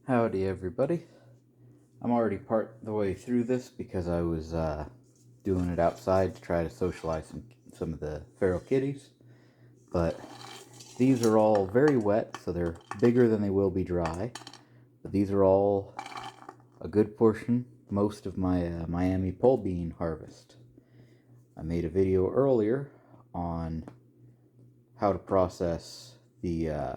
Howdy everybody. I'm already part the way through this because I was doing it outside to try to socialize some of the feral kitties. But these are all very wet, so they're bigger than they will be dry. But these are all a good portion, most of my Miami pole bean harvest. I made a video earlier on how to process the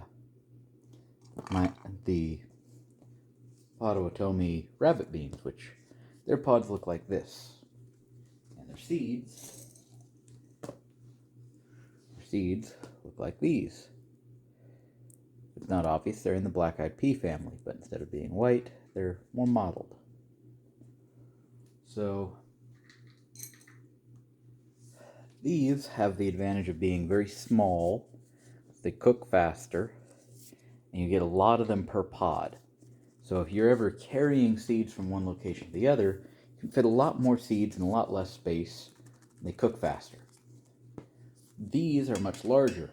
Potawatomi rabbit beans, which their pods look like this, and their seeds look like these. It's not obvious they're in the black-eyed pea family, but instead of being white, they're more mottled. So these have the advantage of being very small. They cook faster, and you get a lot of them per pod. So if you're ever carrying seeds from one location to the other, you can fit a lot more seeds in a lot less space. They cook faster. These are much larger,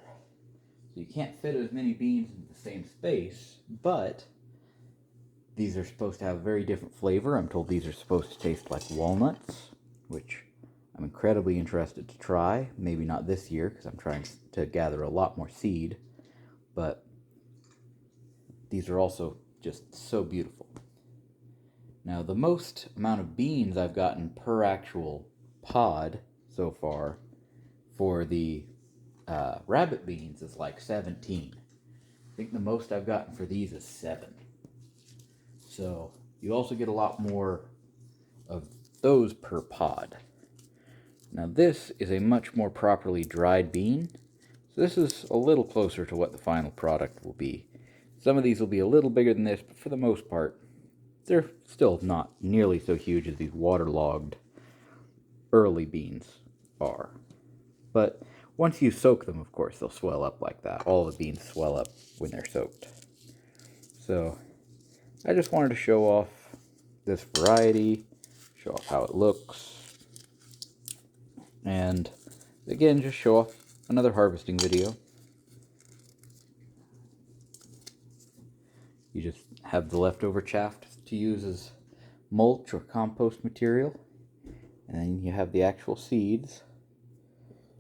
so you can't fit as many beans in the same space, but these are supposed to have a very different flavor. I'm told these are supposed to taste like walnuts, which I'm incredibly interested to try. Maybe not this year, because I'm trying to gather a lot more seed, but these are also just so beautiful. Now, the most amount of beans I've gotten per actual pod so far for the rabbit beans is like 17. I think the most I've gotten for these is 7. So you also get a lot more of those per pod. Now this is a much more properly dried bean. So this is a little closer to what the final product will be. Some of these will be a little bigger than this, but for the most part, they're still not nearly so huge as these waterlogged early beans are. But once you soak them, of course, they'll swell up like that. All the beans swell up when they're soaked. So I just wanted to show off this variety, show off how it looks, and again, just show off another harvesting video. You just have the leftover chaff to use as mulch or compost material, and then you have the actual seeds.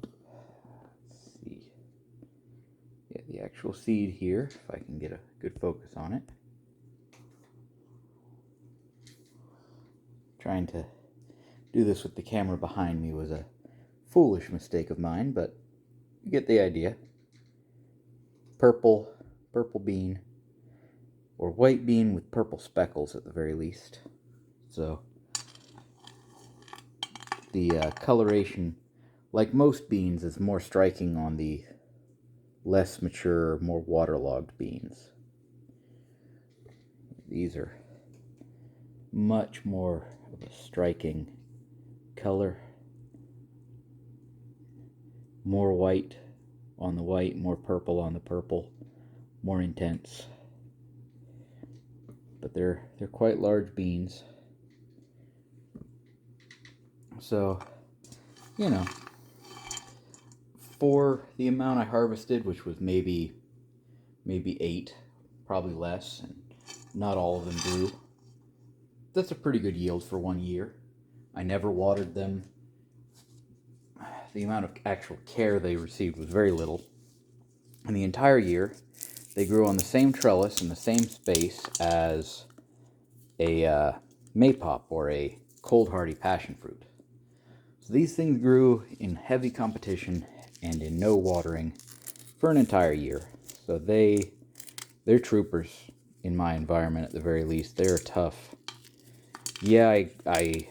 Let's see. Yeah, the actual seed here, if I can get a good focus on it. Trying to do this with the camera behind me was a foolish mistake of mine, but you get the idea. Purple bean, or white bean with purple speckles at the very least. So the coloration, like most beans, is more striking on the less mature, more waterlogged beans. These are much more of a striking color. More white on the white, more purple on the purple, more intense. But they're quite large beans. So, you know, for the amount I harvested, which was maybe 8, probably less, and not all of them grew, that's a pretty good yield for 1 year. I never watered them. The amount of actual care they received was very little. And the entire year, they grew on the same trellis in the same space as a maypop or a cold hardy passion fruit. So these things grew in heavy competition and in no watering for an entire year. So they're troopers in my environment at the very least. They're tough. Yeah, I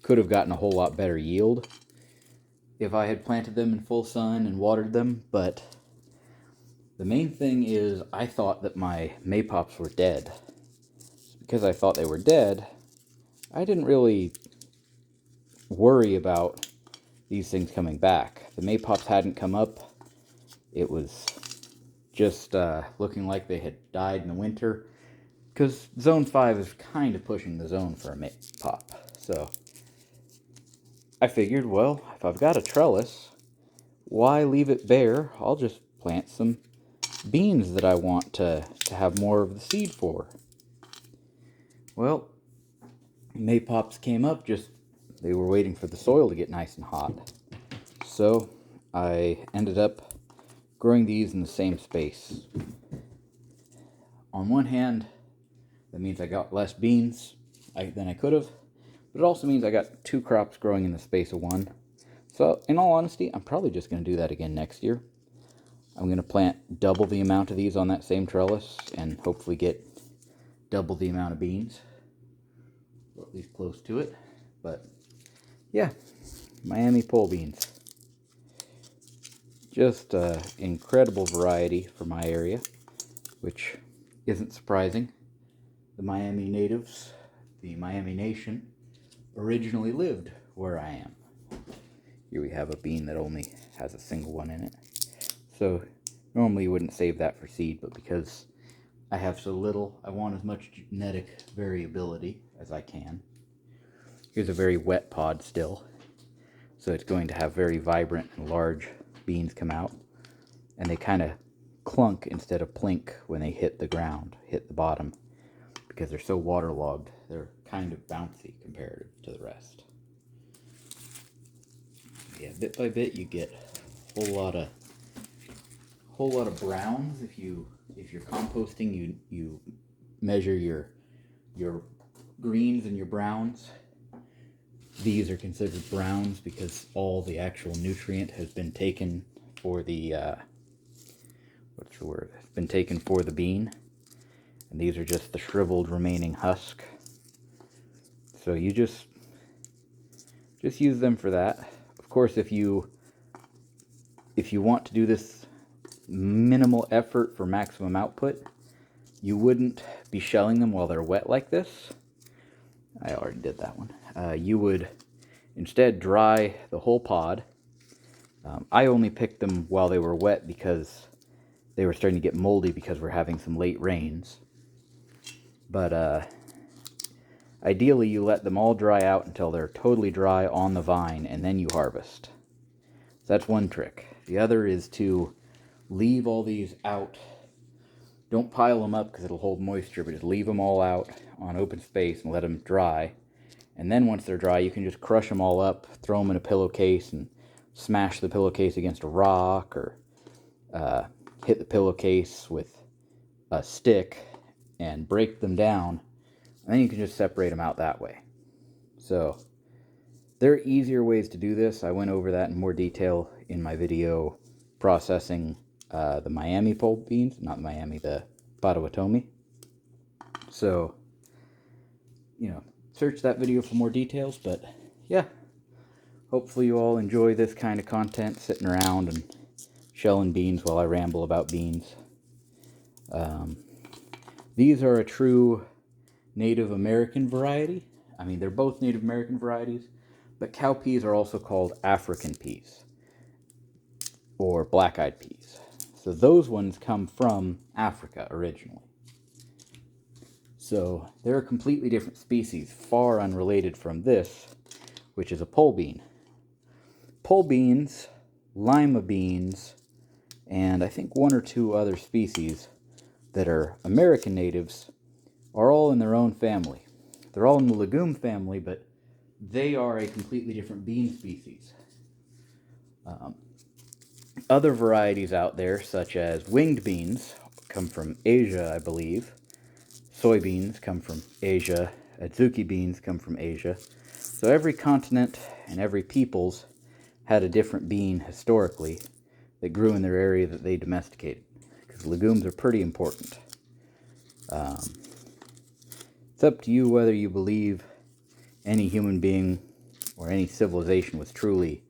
could have gotten a whole lot better yield if I had planted them in full sun and watered them, but the main thing is I thought that my maypops were dead. Because I thought they were dead, I didn't really worry about these things coming back. The maypops hadn't come up. It was just looking like they had died in the winter, because Zone 5 is kind of pushing the zone for a maypop. So I figured, well, if I've got a trellis, why leave it bare? I'll just plant some beans that I want to have more of the seed for. Well, maypops came up, just they were waiting for the soil to get nice and hot. So I ended up growing these in the same space. On one hand, that means I got less beans than I could have, but it also means I got 2 crops growing in the space of 1. So in all honesty, I'm probably just going to do that again next year. I'm going to plant double the amount of these on that same trellis and hopefully get double the amount of beans, or at least close to it. But yeah, Miami pole beans. Just an incredible variety for my area, which isn't surprising. The Miami natives, the Miami nation, originally lived where I am. Here we have a bean that only has a single one in it. So normally you wouldn't save that for seed, but because I have so little, I want as much genetic variability as I can. Here's a very wet pod still, so it's going to have very vibrant and large beans come out, and they kind of clunk instead of plink when they hit the ground, hit the bottom, because they're so waterlogged. They're kind of bouncy comparative to the rest. Yeah, bit by bit you get a whole lot of browns. If you're composting, you measure your greens and your browns. These are considered browns because all the actual nutrient has been taken for the what's the word? It's been taken for the bean, and these are just the shriveled remaining husk. So you just use them for that. Of course, if you want to do this minimal effort for maximum output, you wouldn't be shelling them while they're wet like this. I already did that one. You would instead dry the whole pod. I only picked them while they were wet because they were starting to get moldy because we're having some late rains. But ideally you let them all dry out until they're totally dry on the vine, and then you harvest. So that's one trick. The other is to leave all these out. Don't pile them up because it'll hold moisture, but just leave them all out on open space and let them dry. And then once they're dry, you can just crush them all up, throw them in a pillowcase, and smash the pillowcase against a rock, or hit the pillowcase with a stick and break them down. And then you can just separate them out that way. So there are easier ways to do this. I went over that in more detail in my video processing the Miami pole beans, not Miami, the Potawatomi. So, search that video for more details. But yeah, hopefully you all enjoy this kind of content, sitting around and shelling beans while I ramble about beans. These are a true Native American variety. I mean, they're both Native American varieties, but cowpeas are also called African peas, or black-eyed peas. So those ones come from Africa originally. So they're a completely different species, far unrelated from this, which is a pole bean. Pole beans, lima beans, and I think 1 or 2 other species that are American natives are all in their own family. They're all in the legume family, but they are a completely different bean species. Other varieties out there, such as winged beans, come from Asia, I believe. Soybeans come from Asia. Adzuki beans come from Asia. So every continent and every peoples had a different bean historically that grew in their area that they domesticated, because legumes are pretty important. It's up to you whether you believe any human being or any civilization was truly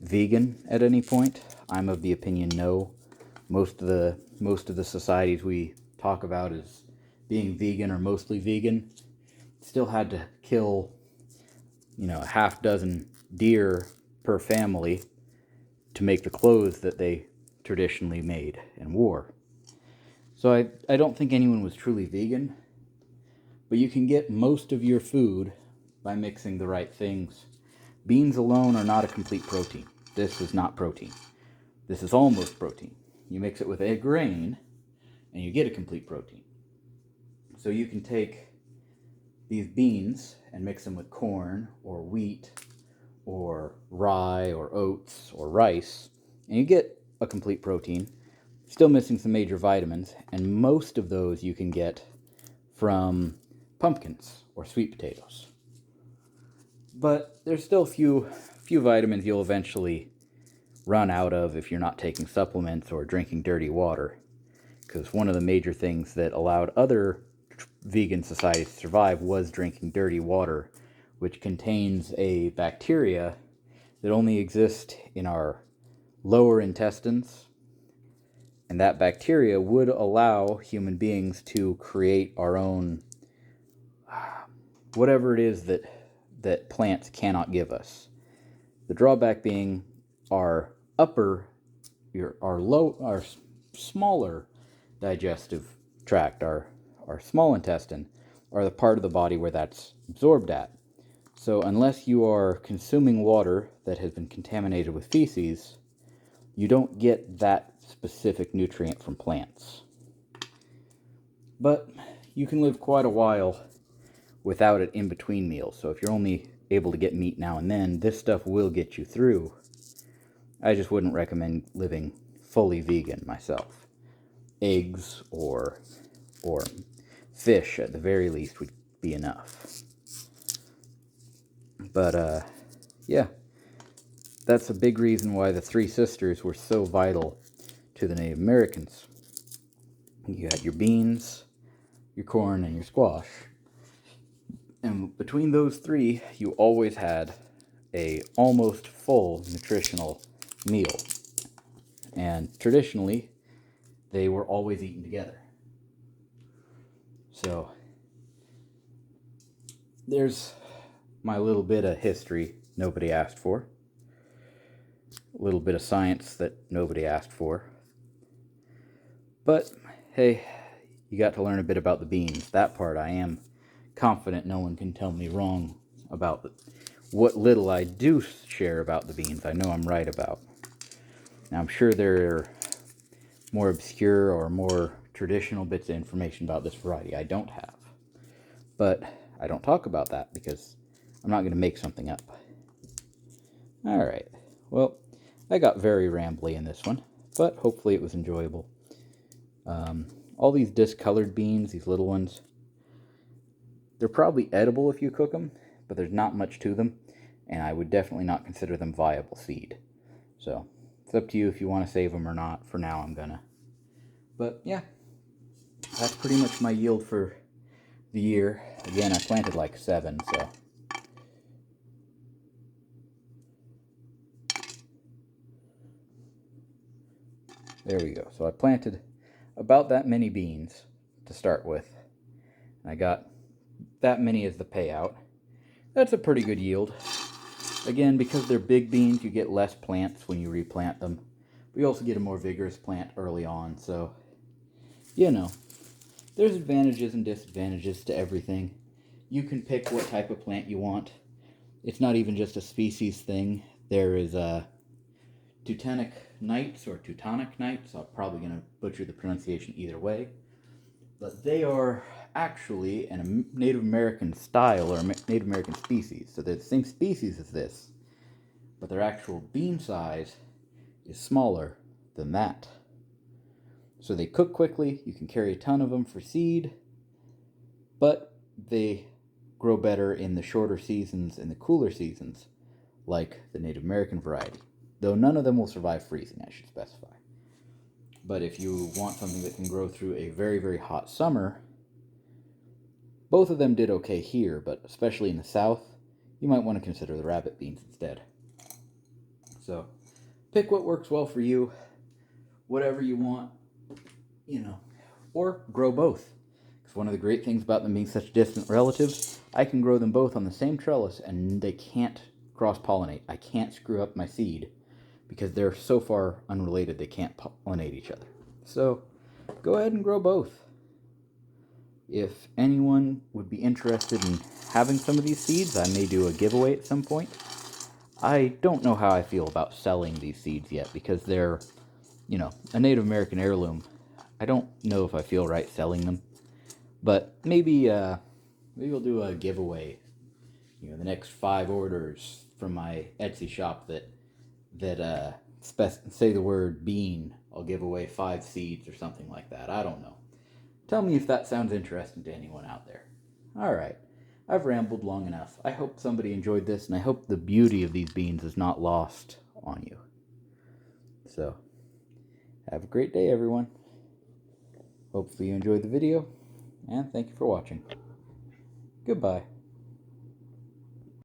vegan at any point. I'm of the opinion no. Most of the societies we talk about as being vegan or mostly vegan still had to kill, a half dozen deer per family to make the clothes that they traditionally made and wore. So I don't think anyone was truly vegan, but you can get most of your food by mixing the right things. Beans alone are not a complete protein. This is not protein. This is almost protein. You mix it with a grain, and you get a complete protein. So you can take these beans and mix them with corn or wheat or rye or oats or rice, and you get a complete protein, still missing some major vitamins, and most of those you can get from pumpkins or sweet potatoes. But there's still a few vitamins you'll eventually run out of if you're not taking supplements or drinking dirty water. Because one of the major things that allowed other vegan societies to survive was drinking dirty water, which contains a bacteria that only exists in our lower intestines. And that bacteria would allow human beings to create our own whatever it is that plants cannot give us. The drawback being our our smaller digestive tract, our small intestine, are the part of the body where that's absorbed at. So unless you are consuming water that has been contaminated with feces, you don't get that specific nutrient from plants. But you can live quite a while without it in between meals. So if you're only able to get meat now and then, this stuff will get you through. I just wouldn't recommend living fully vegan myself. Eggs or fish at the very least would be enough. But yeah, that's a big reason why the Three Sisters were so vital to the Native Americans. You had your beans, your corn, and your squash. And between those three, you always had a almost full nutritional meal. And traditionally, they were always eaten together. So, there's my little bit of history nobody asked for. A little bit of science that nobody asked for. But, hey, you got to learn a bit about the beans. That part I am confident no one can tell me wrong about. What little I do share about the beans, I know I'm right about. Now, I'm sure there are more obscure or more traditional bits of information about this variety I don't have. But I don't talk about that because I'm not going to make something up. Alright, well, I got very rambly in this one, but hopefully it was enjoyable. All these discolored beans, these little ones, they're probably edible if you cook them, but there's not much to them, and I would definitely not consider them viable seed. So, it's up to you if you want to save them or not. For now, I'm gonna. But, yeah, that's pretty much my yield for the year. Again, I planted like 7, so. There we go. So I planted about that many beans to start with. And I got that many as the payout. That's a pretty good yield. Again, because they're big beans, you get less plants when you replant them. But you also get a more vigorous plant early on, so, you know, there's advantages and disadvantages to everything. You can pick what type of plant you want. It's not even just a species thing. There is Teutonic Knights or Teutonic Knights. I'm probably going to butcher the pronunciation either way. But they are actually a Native American style or Native American species. So they're the same species as this, but their actual bean size is smaller than that. So they cook quickly. You can carry a ton of them for seed, but they grow better in the shorter seasons and the cooler seasons, like the Native American variety. Though none of them will survive freezing, I should specify. But if you want something that can grow through a very, very hot summer, both of them did okay here, but especially in the south, you might want to consider the rabbit beans instead. So, pick what works well for you, whatever you want, you know, or grow both. Because one of the great things about them being such distant relatives, I can grow them both on the same trellis and they can't cross-pollinate. I can't screw up my seed because they're so far unrelated they can't pollinate each other. So, go ahead and grow both. If anyone would be interested in having some of these seeds, I may do a giveaway at some point. I don't know how I feel about selling these seeds yet because they're, you know, a Native American heirloom. I don't know if I feel right selling them, but maybe Maybe we'll do a giveaway. You know, the next 5 orders from my Etsy shop that say the word bean, I'll give away 5 seeds or something like that. I don't know. Tell me if that sounds interesting to anyone out there. Alright, I've rambled long enough. I hope somebody enjoyed this, and I hope the beauty of these beans is not lost on you. So, have a great day, everyone. Hopefully you enjoyed the video, and thank you for watching. Goodbye.